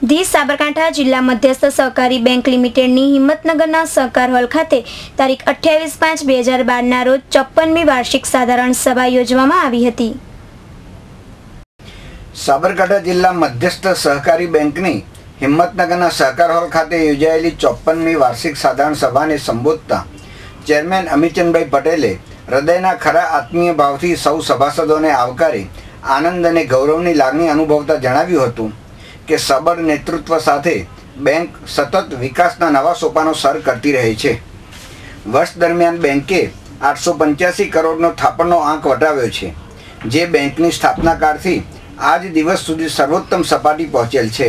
The Sabarkantha જિલ્લા મધ્યસ્થ સહકારી બેંક લિમિટેડની હિંમતનગરના સહકાર હોલ ખાતે તારીખ 28/5/2012ના રોજ 54મી વાર્ષિક સાધારણ સભા યોજવામાં આવી હતી। સાબરકાંઠા જિલ્લા મધ્યસ્થ સહકારી બેંકની હિંમતનગરના સહકાર હોલ ખાતે યોજાયેલી 54મી વાર્ષિક સાધારણ સભાને સંબોધતા ચેરમેન અમીચંદભાઈ પટેલે હૃદયના ખરા આત્મીય ભાવથી સૌ સભાસદોને આવકારી આનંદ અને ગૌરવની લાગણી અનુભવતા જણાવ્યું હતું કે સબળ નેતૃત્વ સાથે બેંક સતત વિકાસના નવા સોપાનો સર કરતી રહી છે। વર્ષ દરમિયાન બેંકે 885 કરોડનો થાપણનો આંક વટાવ્યો છે, જે બેંકની સ્થાપના કાળથી આજ દિવસ સુધી સર્વોત્તમ સપાટી પહોંચેલ છે।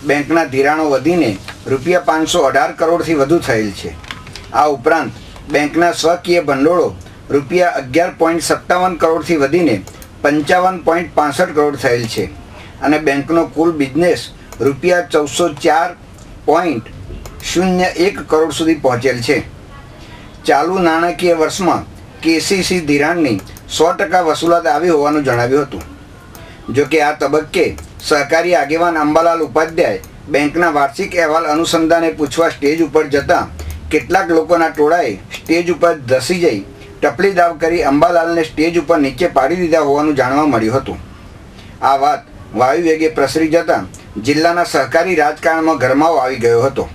બેંકના ધિરાણો વધીને ₹518 કરોડથી વધુ થયેલ છે। આ ઉપરાંત બેંકના સ્વકીય ભંડોળો ₹11.57 કરોડથી વધીને 55.65 કરોડ થયેલ છે અને બેંકનો કુલ બિઝનેસ ₹404.01 કરોડ સુધી પહોંચેલ છે। ચાલુ નાણાકીય વર્ષમાં KCC ધિરાણની 100% વસૂલાત આવી હોવાનું જણાવ્યું હતું। જોકે આ તબક્કે સહકારી આગેવાન અંબાલાલ ઉપાધ્યાય બેંકના વાર્ષિક અહેવાલ અનુસંધાને પૂછવા સ્ટેજ ઉપર જતા કેટલાક લોકોના ટોળાએ સ્ટેજ ઉપર ધસી જઈ ટપલી દાવ કરી અંબાલાલને સ્ટેજ ઉપર નીચે પાડી દીધા હોવાનું જાણવા મળ્યું હતું। આ વાત વાયુ વેગે પ્રસરી જતાં જિલ્લાના સહકારી રાજકારણમાં ગરમાવો આવી ગયો હતો।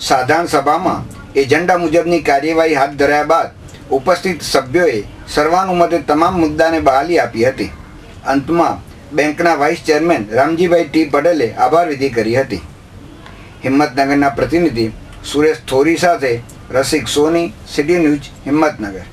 સાધારણ સભામાં એજન્ડા મુજબની કાર્યવાહી હાથ ધર્યા બાદ ઉપસ્થિત સભ્યોએ સર્વાનુમતે તમામ મુદ્દાને બહાલી આપી હતી। અંતમાં બેંકના વાઇસ ચેરમેન રામજીભાઈ ટી પટેલે આભાર વિધિ કરી હતી। હિંમતનગરના પ્રતિનિધિ સુરેશ થોરી સાથે રસિક સોની, સિટી ન્યૂઝ, હિંમતનગર।